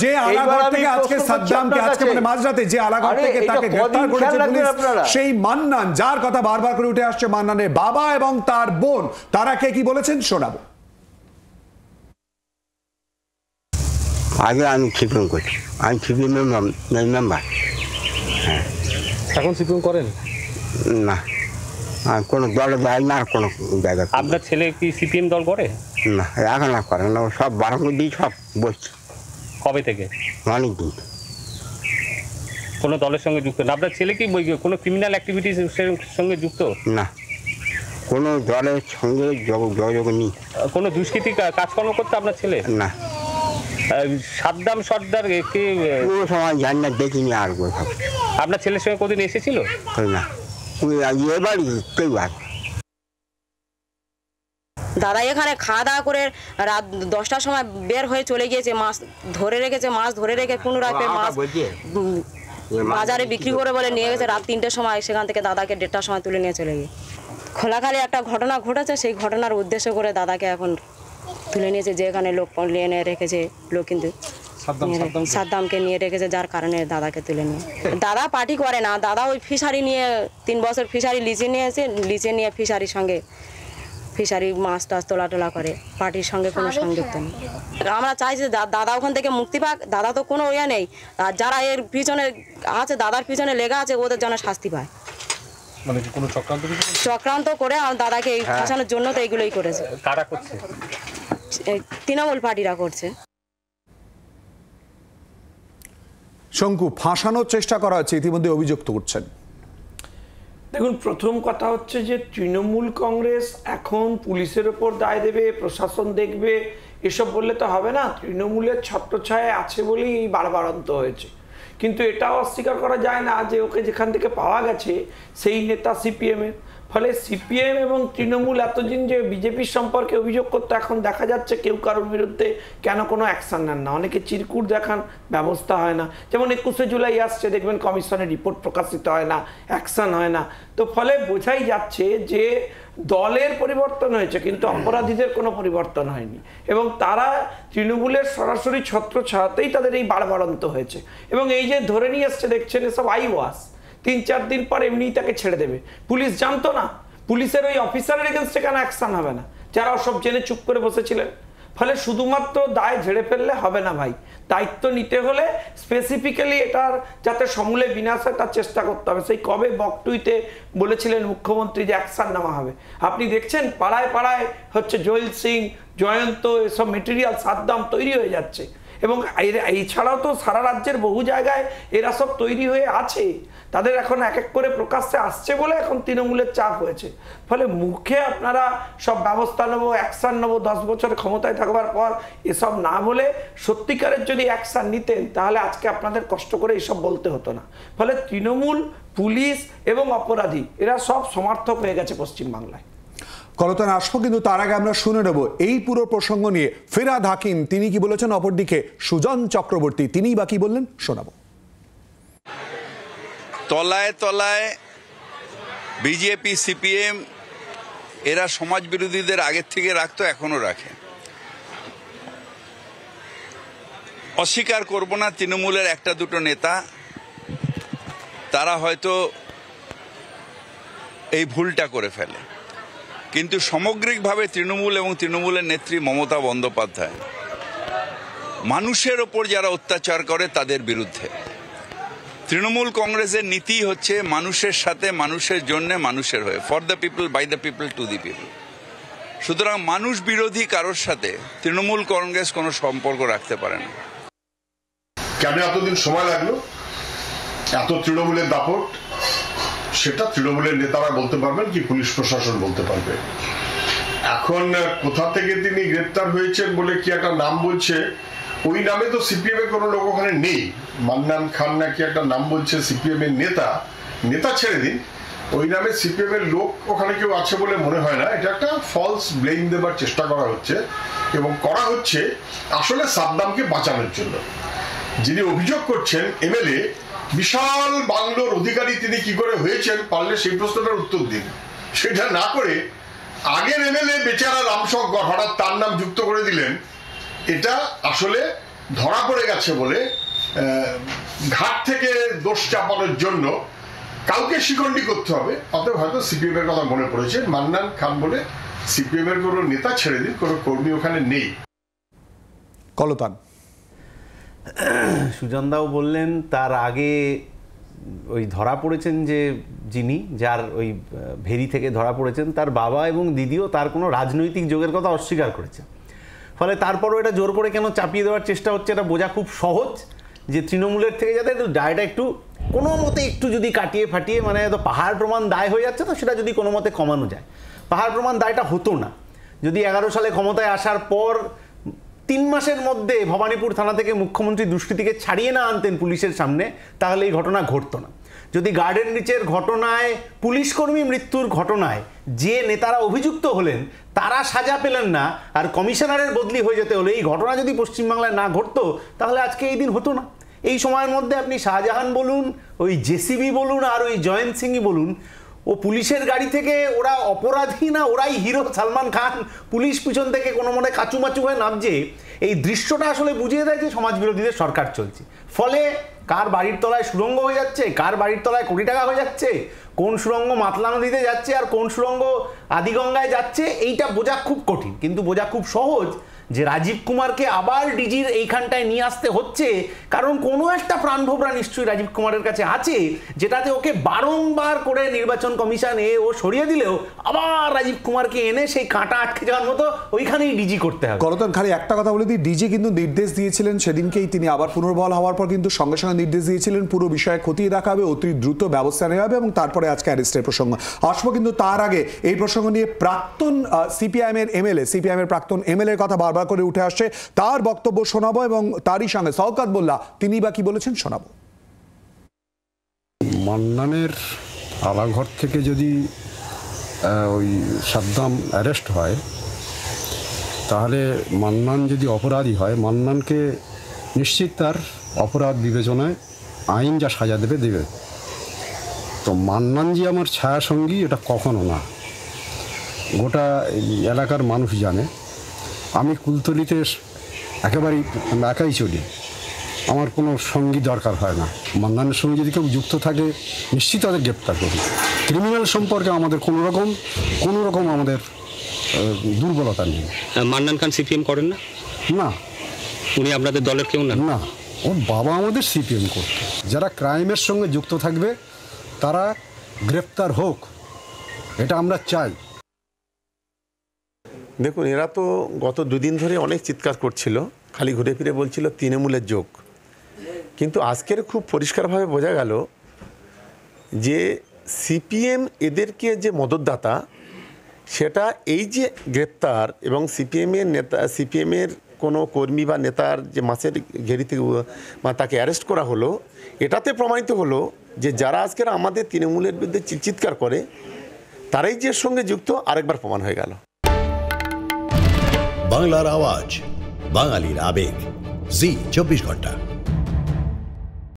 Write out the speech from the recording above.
যে আলাঘর থেকে আজকে সাদ্দামকে আজকে মানে মাঝরাতে যে আলাঘর থেকে তাকে গ্রেফতার করেছে পুলিশ, সেই মান্নান যার কথা বারবার করে উঠে আসছে, মান্নানের বাবা এবং তার বোন, তারা কে কি বলেছেন শোনাবো। আগে আমি সিপিএম করছি, আমি সিপিএমের মেম্বার। হ্যাঁ, এখন সিপিএম করেন না? কোনো দলে যায় না, কোনো জায়গা। আপনার ছেলে কি সিপিএম দল করে? না, এখন না করে না, সব বারাঙ্গ দিয়ে সব বসছে। কবে থেকে? অনেক দিন। কোনো দলের সঙ্গে যুক্ত না? আপনার ছেলে কি কোনো ক্রিমিনাল অ্যাক্টিভিটিস সঙ্গে যুক্ত? না, কোনো দলের সঙ্গে যোগাযোগ নেই। কোনো দুষ্কৃতি কাজকর্ম করতে আপনার ছেলে? না। সাদ্দাম সর্দার কে কোনো সময় জানি না, দেখিনি। আর কোথাও আপনার ছেলের সঙ্গে কোনদিন এসেছিল? না, এবারই কেউ আর। দাদা এখানে খাওয়া দাওয়া করে রাত 10টার সময় বের হয়ে চলে গিয়েছে, মাছ ধরে রেখেছে, মাছ ধরে রেখে পুনরায় মাছ বাজারে বিক্রি করে বলে নিয়ে গেছে রাত 3টের সময়। সেখান থেকে দাদাকে 1:30টার সময় তুলে নিয়ে চলে গিয়ে খোলাখালি একটা ঘটনা ঘটেছে, সেই ঘটনার উদ্দেশ্য করে দাদাকে এখন তুলে নিয়েছে। যে এখানে লোক নিয়ে রেখেছে, লোক কিন্তু সাদ্দামকে নিয়ে রেখেছে, যার কারণে দাদাকে তুলে নিয়ে। দাদা পার্টি করে না, দাদা ওই ফিশারি নিয়ে 3 বছর ফিশারি লিজে নিয়েছে, লিজে নিয়ে ফিশারির সঙ্গে ফিশারি মাছ টাছ তোলা করে, পার্টির সঙ্গে কোনো সংযুক্ত নেই। আমরা চাই যে দাদা ওখান থেকে মুক্তি পাক। দাদা তো কোনো ইয়ে নেই, আর যারা এর পিছনে আছে, দাদার পিছনে লেগে আছে, ওদের যেন শাস্তি পায়। মানে কোনো চক্রান্ত করে দাদাকে ফাঁসানোর জন্য তো এইগুলোই করেছে। কারা করছে? তৃণমূল পার্টিরা করছে। শঙ্কু, ফাঁসানোর চেষ্টা করা হচ্ছে ইতিমধ্যে অভিযুক্ত করছেন। দেখুন, প্রথম কথা হচ্ছে যে তৃণমূল কংগ্রেস এখন পুলিশের ওপর দায় দেবে, প্রশাসন দেখবে, এসব বললে তো হবে না। তৃণমূলের ছত্রছায়া আছে বলেই এই বাড়বাড়ন্ত হয়েছে। কিন্তু এটাও অস্বীকার করা যায় না যে ওকে যেখান থেকে পাওয়া গেছে সেই নেতা সিপিএমের। ফলে সিপিএম এবং তৃণমূল এতদিন যে বিজেপির সম্পর্কে অভিযোগ করতে, এখন দেখা যাচ্ছে কেউ কারোর বিরুদ্ধে কেন কোনো অ্যাকশান নেন না। অনেকে চিরকুট দেখান, ব্যবস্থা হয় না। যেমন 21শে জুলাই আসছে, দেখবেন কমিশনের রিপোর্ট প্রকাশিত হয় না, অ্যাকশান হয় না। তো ফলে বোঝাই যাচ্ছে যে দলের পরিবর্তন হয়েছে, কিন্তু অপরাধীদের কোনো পরিবর্তন হয়নি। এবং তারা তৃণমূলের সরাসরি ছত্রছায়াতেই তাদের এই বাড়বাড়ন্ত হয়েছে। এবং এই যে ধরে নিয়ে এসছে, দেখছেন এসব আই ওয়াশ, 3-4 দিন পর এমনিই তাকে ছেড়ে দেবে। পুলিশ জানতো না, পুলিশের ওই অফিসারের এগেনস্টে কেন অ্যাকশন হবে না, যারা সব জেনে চুপ করে বসেছিলেন। ফলে শুধুমাত্র দায় ঝেড়ে ফেললে হবে না ভাই, দায়িত্ব নিতে হলে স্পেসিফিক্যালি এটার যাতে সমূলে বিনাশ হয় তার চেষ্টা করতে হবে। সেই কবে বকটুইতে বলেছিলেন মুখ্যমন্ত্রী যে অ্যাকশন নেওয়া হবে। আপনি দেখছেন পাড়ায় পাড়ায় হচ্ছে জয়েল সিং, জয়ন্ত, এসব মেটেরিয়াল সাদ্দাম তৈরি হয়ে যাচ্ছে। এবং এছাড়াও তো সারা রাজ্যের বহু জায়গায় এরা সব তৈরি হয়ে আছে। তাদের এখন এক এক করে প্রকাশ্যে আসছে বলে এখন তৃণমূলের চাপ হয়েছে। ফলে মুখে আপনারা সব ব্যবস্থা নেবো, অ্যাকশান নেবো, 10 বছর ক্ষমতায় থাকবার পর এসব না বলে সত্যিকারের যদি অ্যাকশান নিতেন, তাহলে আজকে আপনাদের কষ্ট করে এসব বলতে হতো না। ফলে তৃণমূল, পুলিশ এবং অপরাধী এরা সব সমর্থক হয়ে গেছে পশ্চিমবাংলায়। কলতান আসবো, কিন্তু তার আগে আমরা শুনে নেব এই পুরো প্রসঙ্গ নিয়ে ফিরহাদ হাকিম তিনি কি বলেছেন, অপরদিকে সুজন চক্রবর্তী তিনিই বা কি বললেন শোনাবো। তলায় তলায় বিজেপি, সিপিএম এরা সমাজ বিরোধীদের আগের থেকে রাখতো, এখনো রাখে। অস্বীকার করব না, তৃণমূলের একটা দুটো নেতা তারা হয়তো এই ভুলটা করে ফেলে, কিন্তু সামগ্রিকভাবে তৃণমূল এবং তৃণমূলের নেত্রী মমতা বন্দ্যোপাধ্যায় মানুষের ওপর যারা অত্যাচার করে তাদের বিরুদ্ধে। তৃণমূল কংগ্রেসের নীতি হচ্ছে মানুষের সাথে, মানুষের জন্য, মানুষের হয়ে, for the people, by the people, to the people. সুতরাং মানুষ বিরোধী কারোর সাথে তৃণমূল কংগ্রেস কোনো সম্পর্ক রাখতে পারে না। কেন এতদিন সময় লাগলো, এত তৃণমূলের দাপট, সেটা তৃণমূলের নেতারা বলতে পারবেন কি পুলিশ প্রশাসন বলতে পারবে। এখন কোথা থেকে তিনি গ্রেপ্তার হয়েছেন বলে কি একটা নাম বলছে, ওই নামে তো সিপিএম এর কোনো লোক ওখানে নেই। মান্নান খান নাকি একটা নাম বলছে সিপিএম এর নেতা ছেড়ে দিন, ওই নামে সিপিএম এর লোক ওখানে কেউ আছে বলে মনে হয় না। এটা একটা ফলস ব্লেম দেবার চেষ্টা করা হচ্ছে, এবং করা হচ্ছে আসলে সাদ্দামকে বাঁচানোর জন্য। যিনি অভিযোগ করছেন এমএলএ, বিশাল বাংলোর অধিকারী, তিনি কি করে হয়েছেন, পারলে সেই প্রশ্নটার উত্তর দিন। সেটা না করে আগের এমএলএ বেচারা রামশঙ্কর হঠাৎ তার নাম যুক্ত করে দিলেন, এটা আসলে ধরা পড়ে গেছে বলে ঘাট থেকে দোষ চাপানোর জন্য কাউকে শিকন্ডি করতে হবে। অতএব হয়তো সিপিএম এর কথা মনে পড়েছে, মান্নান খান বলে সিপিএম এর কোনো নেতা ছেড়ে দিন, কোনো কর্মী ওখানে নেই। কলতান সুজনদাও বললেন তার আগে ওই ধরা পড়েছেন যে যিনি, যার ওই ভেরি থেকে ধরা পড়েছেন, তার বাবা এবং দিদিও তার কোনো রাজনৈতিক যোগের কথা অস্বীকার করেছেন। ফলে তারপরও এটা জোর করে কেন চাপিয়ে দেওয়ার চেষ্টা হচ্ছে এটা বোঝা খুব সহজ, যে তৃণমূলের থেকে যাতে দায়টা একটু কোনো মতে একটু যদি কাটিয়ে ফাটিয়ে, মানে তো পাহাড় প্রমাণ দায় হয়ে যাচ্ছে, তো সেটা যদি কোনো মতে কমানো যায়। পাহাড় প্রমাণ দায়টা হতো না যদি 11 সালে ক্ষমতায় আসার পর 3 মাসের মধ্যে ভবানীপুর থানা থেকে মুখ্যমন্ত্রী দুষ্কৃতীকে ছাড়িয়ে না আনতেন পুলিশের সামনে, তাহলে এই ঘটনা ঘটতো না। যদি গার্ডেন রিচের ঘটনায়, পুলিশ কর্মী মৃত্যুর ঘটনায় যে নেতারা অভিযুক্ত হলেন তারা সাজা পেলেন না, আর কমিশনারের বদলি হয়ে যেতে হলে, এই ঘটনা যদি পশ্চিমবাংলায় না ঘটতো তাহলে আজকে এই দিন হতো না। এই সময়ের মধ্যে আপনি শাহজাহান বলুন, ওই জেসিবি বলুন, আর ওই জয়ন্ত সিংই বলুন, ও পুলিশের গাড়ি থেকে ওরা অপরাধী না ওরাই হিরো। সালমান খান পুলিশ পিছন থেকে কোনো মনে কাচুমাচু হয়ে নামছে, এই দৃশ্যটা আসলে বুঝিয়ে দেয় যে সমাজ বিরোধীদের সরকার চলছে। ফলে কার বাড়ির তলায় সুড়ঙ্গ হয়ে যাচ্ছে, কার বাড়ির তলায় কোটি টাকা হয়ে যাচ্ছে, কোন সুড়ঙ্গ মাতলা নদীতে যাচ্ছে আর কোন সুড়ঙ্গ আদিগঙ্গায় যাচ্ছে, এইটা বোঝা খুব কঠিন। কিন্তু বোঝা খুব সহজ যে রাজীব কুমারকে আবার ডিজির এইখানটায় নিয়ে আসতে হচ্ছে, কারণ কোনো একটা প্রাণভোমরা নিশ্চয়ই রাজীব কুমারের কাছে আছে, যেটাতে ওকে বারংবার করে নির্বাচন কমিশন ও সরিয়ে দিলেও আবার রাজীব কুমারকে এনে সেই কাঁটা আটকে যাওয়ার মতো ওইখানেই ডিজি করতে হবে। করতন খালি একটা কথা বলে দিই, ডিজি কিন্তু নির্দেশ দিয়েছিলেন সেদিনকেই, তিনি আবার পুনর্বহাল হওয়ার পর কিন্তু সঙ্গে সঙ্গে নির্দেশ দিয়েছিলেন পুরো বিষয়ে খতিয়ে দেখা হবে, অতি দ্রুত ব্যবস্থা নেওয়া হবে, এবং তারপরে আজকে অ্যারেস্টের প্রসঙ্গ আসবো। কিন্তু তার আগে এই প্রসঙ্গ নিয়ে প্রাক্তন সিপিআইএম এর প্রাক্তন এমএলএ কথা বারবার করে উঠে আসছে, তার বক্তব্য শোনাবো, এবং তারই সঙ্গে শওকত মোল্লা তিনি বা কি বলেছেন শোনাবো। মান্নানের আলাঘর থেকে যদি ওই সাদ্দাম অ্যারেস্ট হয়, তাহলে মান্নান যদি অপরাধী হয়, মান্নানকে নিশ্চিত তার অপরাধ বিবেচনায় আইন যা সাজা দেবে। তো মান্নান যে আমার ছায়া সঙ্গী এটা কখনো না, গোটা এলাকার মানুষ জানে। আমি কুলতলিতে একেবারেই একাই চলি, আমার কোনো সঙ্গী দরকার হয় না। মান্নানের সঙ্গে যদি কেউ যুক্ত থাকে নিশ্চিত তাদের গ্রেপ্তার করি। ক্রিমিনাল সম্পর্কে আমাদের কোনো রকম আমাদের দুর্বলতা নেই। মান্নান খান সিপিএম করেন না? না, উনি আপনাদের দলের কেউ না? না, ওর বাবা আমাদের সিপিএম করত। যারা ক্রাইমের সঙ্গে যুক্ত থাকবে তারা গ্রেপ্তার হোক, এটা আমরা চাই। দেখুন, এরা তো গত 2 দিন ধরে অনেক চিৎকার করছিল, খালি ঘুরে ফিরে বলছিল তৃণমূলের যোগ। কিন্তু আজকের খুব পরিষ্কারভাবে বোঝা গেল যে সিপিএম এদেরকে যে মদতদাতা, সেটা এই যে গ্রেপ্তার এবং সিপিএমের কোনো কর্মী বা নেতার যে মাসের ঘেরিতে তাকে অ্যারেস্ট করা হলো, এটাতে প্রমাণিত হলো যে যারা আজকের আমাদের তৃণমূলের বিরুদ্ধে চিৎকার করে তারাই যে সঙ্গে যুক্ত, আরেকবার প্রমাণ হয়ে গেল। বাংলার আওয়াজ, বাঙালির আবেগ, জি 24 ঘন্টা।